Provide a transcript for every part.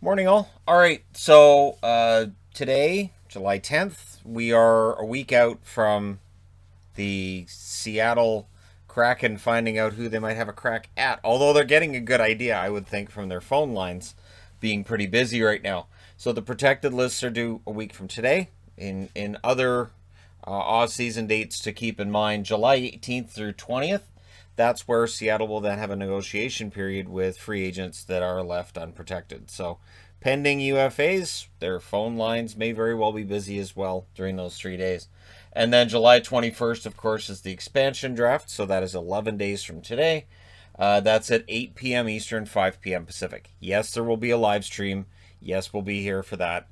Morning, all. All right, so today, July 10th, we are a week out from the Seattle Kraken finding out who they might have a crack at. Although they're getting a good idea, I would think, from their phone lines being pretty busy right now. So the protected lists are due a week from today. In other off-season dates to keep in mind, July 18th through 20th. That's where Seattle will then have a negotiation period with free agents that are left unprotected. So, pending UFAs, their phone lines may very well be busy as well during those 3 days. And then July 21st, of course, is the expansion draft. So, that is 11 days from today. That's at 8 p.m. Eastern, 5 p.m. Pacific. Yes, there will be a live stream. Yes, we'll be here for that.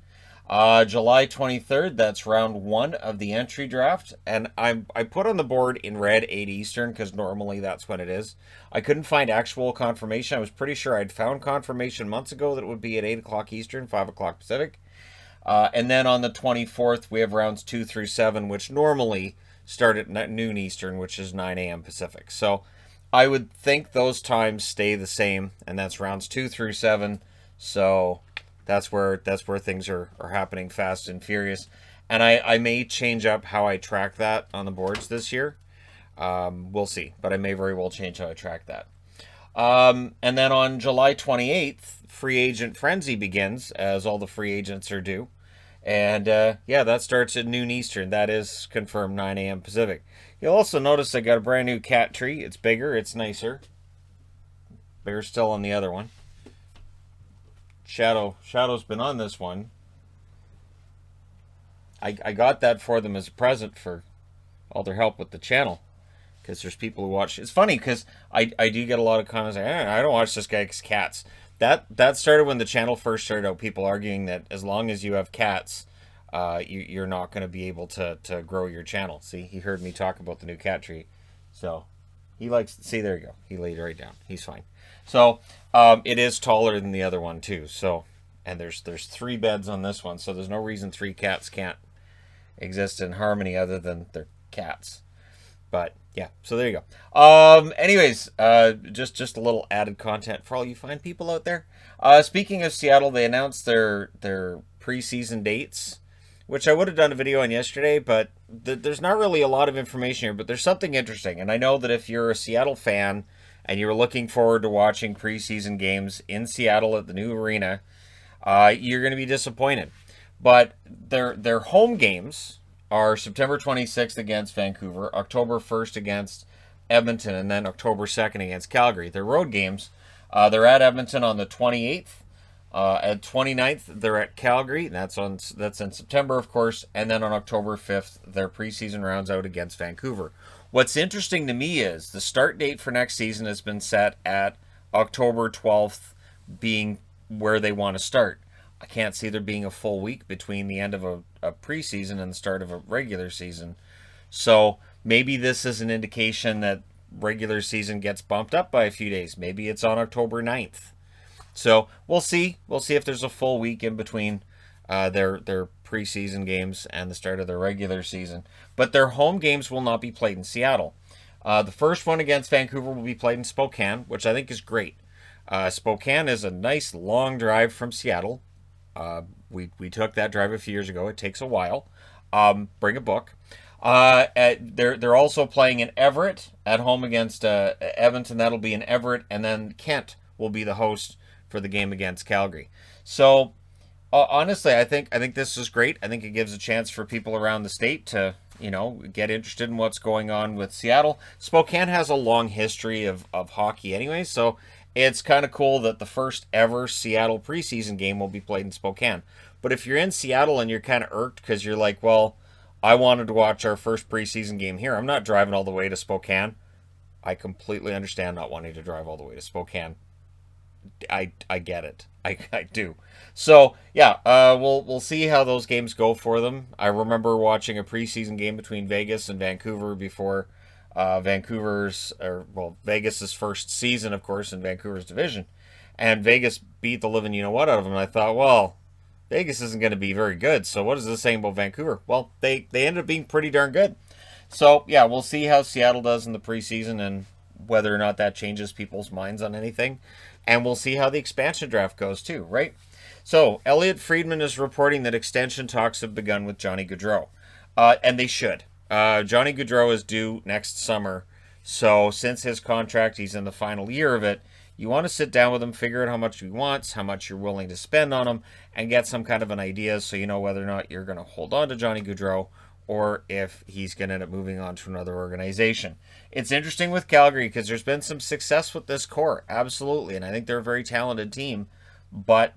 July 23rd, that's round one of the entry draft. And I put on the board in red 8 Eastern because normally that's when it is. I couldn't find actual confirmation. I was pretty sure I'd found confirmation months ago that it would be at 8 o'clock Eastern, 5 o'clock Pacific. And then on the 24th, we have rounds 2 through 7, which normally start at noon Eastern, which is 9 a.m. Pacific. So I would think those times stay the same, and that's rounds 2 through 7. So that's where things are happening fast and furious. And I may change up how I track that on the boards this year. We'll see, but I may very well change how I track that. And then on July 28th, free agent frenzy begins, as all the free agents are due. And yeah, that starts at noon Eastern. That is confirmed 9 a.m. Pacific. You'll also notice I got a brand new cat tree. It's bigger, it's nicer. Bigger still on the other one. Shadow's been on this one. I got that for them as a present for all their help with the channel. Because there's people who watch. It's funny because I do get a lot of comments like, I don't watch this guy's cats. That started when the channel first started out. People arguing that as long as you have cats, you're not going to be able to grow your channel. See, he heard me talk about the new cat tree. So he likes. See, there you go. He laid it right down. He's fine. So it is taller than the other one too. So and there's three beds on this one. So there's no reason three cats can't exist in harmony other than they're cats. But yeah, so there you go. Anyways, just a little added content for all you fine people out there. Speaking of Seattle, they announced their preseason dates, which I would have done a video on yesterday, but there's not really a lot of information here. But there's something interesting, and I know that if you're a Seattle fan and you're looking forward to watching preseason games in Seattle at the new arena, you're going to be disappointed. But their home games are September 26th against Vancouver, October 1st against Edmonton, and then October 2nd against Calgary. Their road games, they're at Edmonton on the 28th. At 29th, they're at Calgary. And that's in September, of course. And then on October 5th, their preseason rounds out against Vancouver. What's interesting to me is the start date for next season has been set at October 12th, being where they want to start. I can't see there being a full week between the end of a preseason and the start of a regular season. So maybe this is an indication that regular season gets bumped up by a few days. Maybe it's on October 9th. So we'll see. We'll see if there's a full week in between their preseason games and the start of their regular season. But their home games will not be played in Seattle. The first one against Vancouver will be played in Spokane, which I think is great. Spokane is a nice long drive from Seattle. We took that drive a few years ago. It takes a while. Bring a book. They're also playing in Everett at home against Edmonton. That'll be in Everett, and then Kent will be the host for the game against Calgary. So honestly, I think this is great. I think it gives a chance for people around the state to get interested in what's going on with Seattle. Spokane has a long history of hockey anyway, so it's kind of cool that the first ever Seattle preseason game will be played in Spokane. But if you're in Seattle and you're kind of irked because you're like, well, I wanted to watch our first preseason game here. I'm not driving all the way to Spokane. I completely understand not wanting to drive all the way to Spokane. I get it. I do. So yeah, we'll see how those games go for them. I remember watching a preseason game between Vegas and Vancouver before Vegas's first season, of course, in Vancouver's division, and Vegas beat the living you know what out of them. And I thought, well, Vegas isn't going to be very good. So what is this saying about Vancouver? Well, they ended up being pretty darn good. So yeah, we'll see how Seattle does in the preseason and whether or not that changes people's minds on anything. And we'll see how the expansion draft goes too, right? So, Elliot Friedman is reporting that extension talks have begun with Johnny Gaudreau. And they should. Johnny Gaudreau is due next summer. So, since his contract, he's in the final year of it, you want to sit down with him, figure out how much he wants, how much you're willing to spend on him, and get some kind of an idea so you know whether or not you're going to hold on to Johnny Gaudreau or if he's going to end up moving on to another organization. It's interesting with Calgary because there's been some success with this core, absolutely, and I think they're a very talented team, but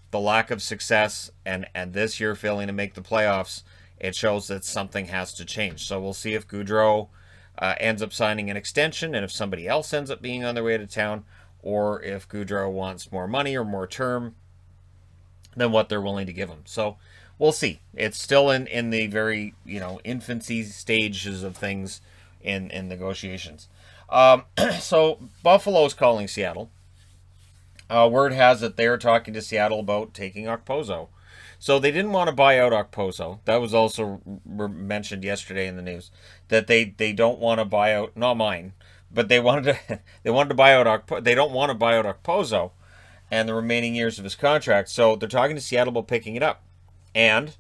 the lack of success and this year failing to make the playoffs, it shows that something has to change. So we'll see if Gaudreau ends up signing an extension and if somebody else ends up being on their way to town, or if Gaudreau wants more money or more term than what they're willing to give him. So we'll see. It's still in the very, infancy stages of things in negotiations. So Buffalo's calling Seattle. Word has it they're talking to Seattle about taking Okposo. So they didn't want to buy out Okposo. That was also mentioned yesterday in the news, that they don't want to buy out, not mine, but they wanted to buy out they don't want to buy out Okposo and the remaining years of his contract. So they're talking to Seattle about picking it up. And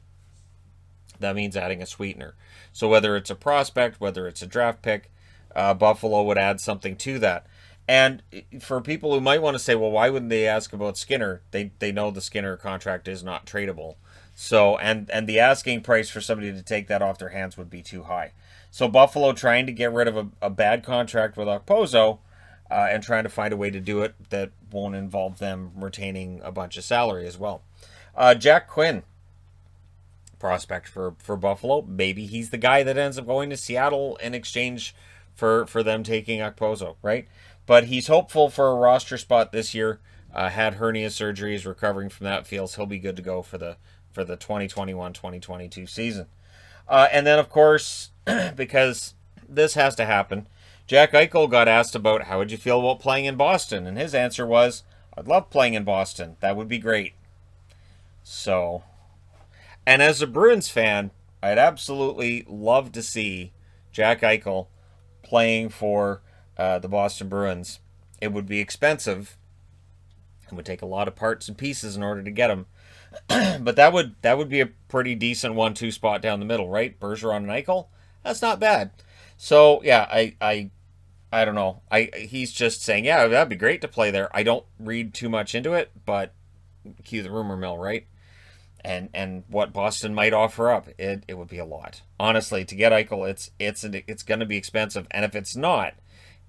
that means adding a sweetener. So whether it's a prospect, whether it's a draft pick, Buffalo would add something to that. And for people who might want to say, well, why wouldn't they ask about Skinner? They know the Skinner contract is not tradable. So, and the asking price for somebody to take that off their hands would be too high. So Buffalo trying to get rid of a bad contract with Okposo and trying to find a way to do it that won't involve them retaining a bunch of salary as well. Jack Quinn, prospect for Buffalo. Maybe he's the guy that ends up going to Seattle in exchange for them taking Okposo, right? But he's hopeful for a roster spot this year. Had hernia surgery, is recovering from that. Feels he'll be good to go for the 2021-2022 season. And then, of course, because this has to happen, Jack Eichel got asked about how would you feel about playing in Boston, and his answer was, "I'd love playing in Boston. That would be great." So, and as a Bruins fan, I'd absolutely love to see Jack Eichel playing for the Boston Bruins. It would be expensive. It would take a lot of parts and pieces in order to get him. But that would be a pretty decent 1-2 spot down the middle, right? Bergeron and Eichel? That's not bad. So, yeah, I don't know. He's just saying, yeah, that'd be great to play there. I don't read too much into it, but cue the rumor mill, right? And what Boston might offer up, it would be a lot. Honestly, to get Eichel, it's going to be expensive. And if it's not,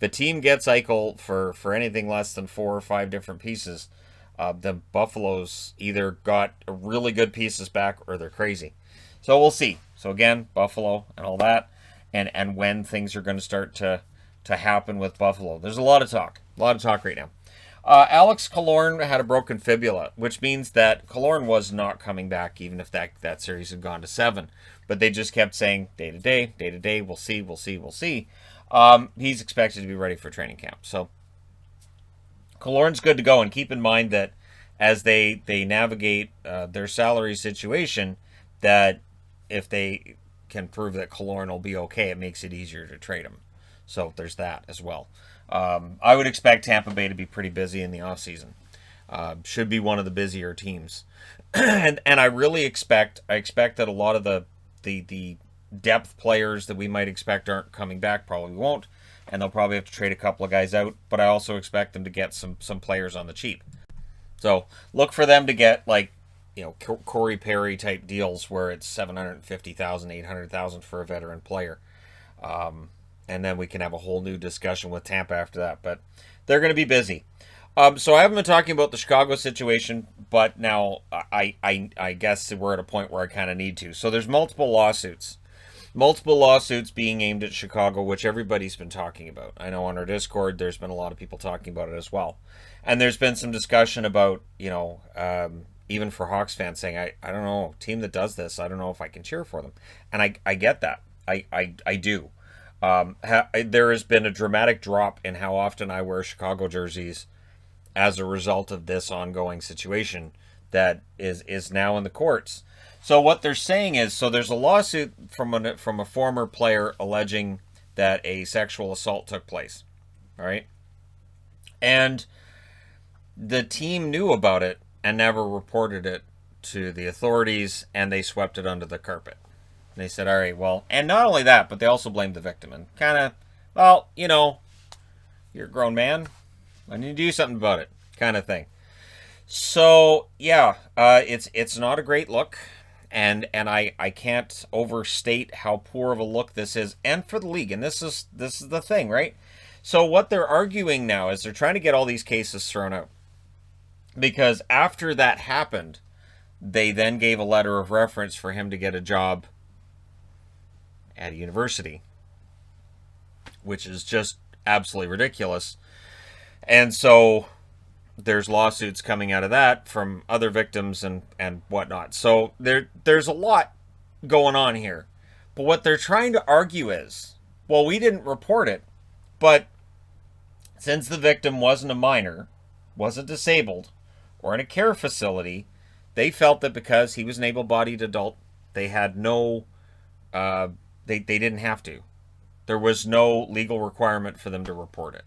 the team gets Eichel for anything less than 4 or 5 different pieces, the Buffalo's either got really good pieces back or they're crazy. So we'll see. So again, Buffalo and all that, and when things are going to start to happen with Buffalo. There's a lot of talk right now. Alex Killorn had a broken fibula, which means that Killorn was not coming back even if that series had gone to 7. But they just kept saying day to day, we'll see. He's expected to be ready for training camp. So Killorn's good to go, and keep in mind that as they navigate their salary situation, that if they can prove that Killorn will be okay, it makes it easier to trade him. So there's that as well. I would expect Tampa Bay to be pretty busy in the offseason. Should be one of the busier teams. and I really expect that a lot of the depth players that we might expect aren't coming back, probably won't, and they'll probably have to trade a couple of guys out, but I also expect them to get some players on the cheap. So look for them to get Corey Perry type deals where it's $750,000, $800,000 for a veteran player. And then we can have a whole new discussion with Tampa after that, but they're going to be busy. So I haven't been talking about the Chicago situation, but now I guess we're at a point where I kind of need to. So there's multiple lawsuits being aimed at Chicago, which everybody's been talking about. I know on our Discord, there's been a lot of people talking about it as well. And there's been some discussion about, even for Hawks fans saying, I don't know, team that does this, I don't know if I can cheer for them. And I get that. I do. There has been a dramatic drop in how often I wear Chicago jerseys as a result of this ongoing situation that is now in the courts. So what they're saying is, so there's a lawsuit from a former player alleging that a sexual assault took place, all right? And the team knew about it and never reported it to the authorities, and they swept it under the carpet. They said, all right, well, and not only that, but they also blamed the victim and kind of, well, you're a grown man. I need to do something about it, kind of thing. So yeah, it's not a great look, and I can't overstate how poor of a look this is, and for the league. And this is the thing, right? So what they're arguing now is they're trying to get all these cases thrown out, because after that happened, they then gave a letter of reference for him to get a job at a university, which is just absolutely ridiculous. And so there's lawsuits coming out of that from other victims and whatnot. So there's a lot going on here. But what they're trying to argue is, well, we didn't report it, but since the victim wasn't a minor, wasn't disabled, or in a care facility, they felt that because he was an able-bodied adult, they had no, they didn't have to. There was no legal requirement for them to report it.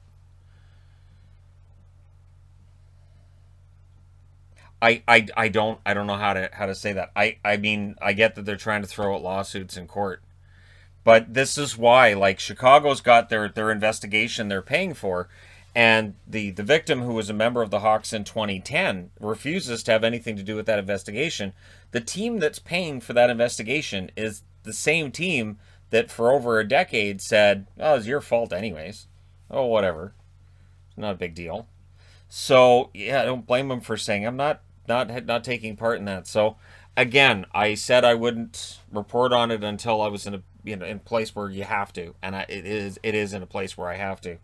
I don't know how to say that. I mean, I get that they're trying to throw out lawsuits in court, but this is why, like, Chicago's got their investigation they're paying for, and the victim, who was a member of the Hawks in 2010, refuses to have anything to do with that investigation. The team that's paying for that investigation is the same team that for over a decade said, "Oh, it's your fault anyways. Oh, whatever. It's not a big deal." So yeah, I don't blame them for saying I'm not taking part in that. So again, I said I wouldn't report on it until I was in a place where you have to, and it is in a place where I have to,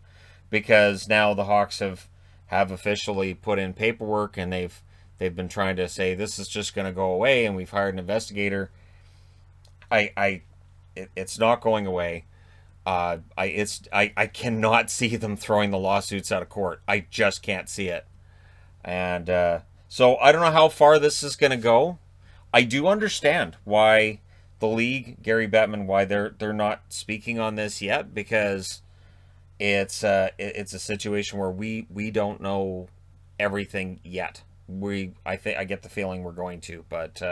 because now the Hawks have officially put in paperwork, and they've been trying to say this is just going to go away, and we've hired an investigator. It's not going away. I cannot see them throwing the lawsuits out of court. I just can't see it. And so I don't know how far this is going to go. I do understand why the league, Gary Bettman, why they're not speaking on this yet, because it's a situation where we don't know everything yet. I get the feeling we're going to, but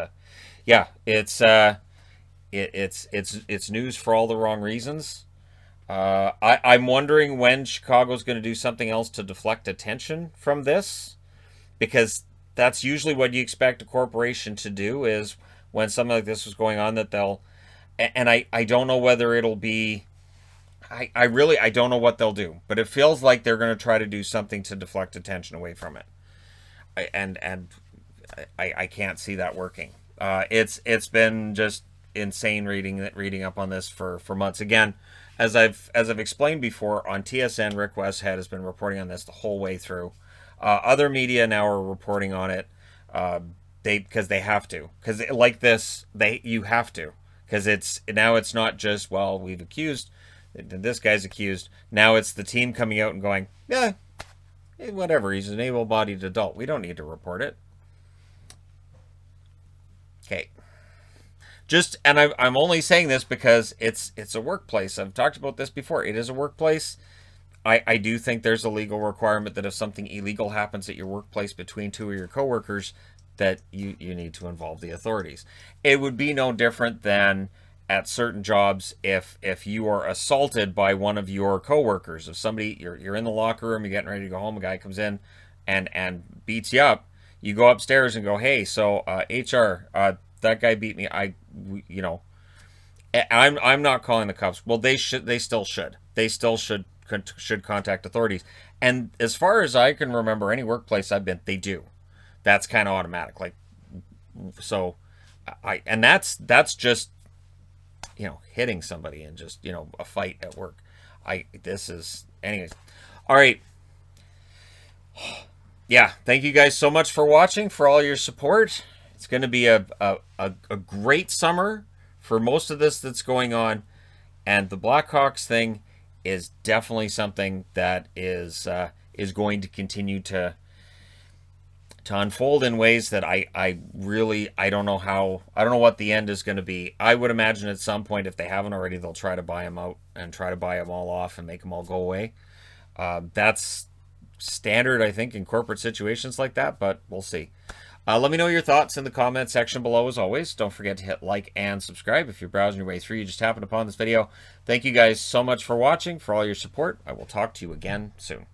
yeah, it's news for all the wrong reasons. I'm wondering when Chicago's going to do something else to deflect attention from this, because that's usually what you expect a corporation to do, is when something like this was going on, that they'll, and I don't know whether it'll be, I don't know what they'll do, but it feels like they're going to try to do something to deflect attention away from it. I can't see that working. It's been just insane reading up on this for months. Again, as I've explained before, on TSN, Rick Westhead has been reporting on this the whole way through. Other media now are reporting on it, because they have to, because like this, you have to, because it's not just, well, we've accused, this guy's accused. Now it's the team coming out and going, yeah, whatever, he's an able-bodied adult, we don't need to report it. Okay. And I'm only saying this because it's a workplace. I've talked about this before. It is a workplace. I do think there's a legal requirement that if something illegal happens at your workplace between two of your coworkers, that you need to involve the authorities. It would be no different than at certain jobs if you are assaulted by one of your coworkers. If somebody, you're in the locker room, you're getting ready to go home, a guy comes in and beats you up, you go upstairs and go, hey, so HR, that guy beat me. I'm not calling the cops. Well, they still should contact authorities. And as far as I can remember, any workplace I've been, they do. That's kind of automatic. Like, so that's just, hitting somebody and just, a fight at work. Anyways. All right. Yeah. Thank you guys so much for watching, for all your support. It's going to be a great summer for most of this that's going on. And the Blackhawks thing is definitely something that is going to continue to unfold in ways that I don't know what the end is going to be. I would imagine at some point, if they haven't already, they'll try to buy them out and try to buy them all off and make them all go away. That's standard, I think, in corporate situations like that, but we'll see. Let me know your thoughts in the comment section below as always. Don't forget to hit like and subscribe if you're browsing your way through. You just happened upon this video. Thank you guys so much for watching, for all your support. I will talk to you again soon.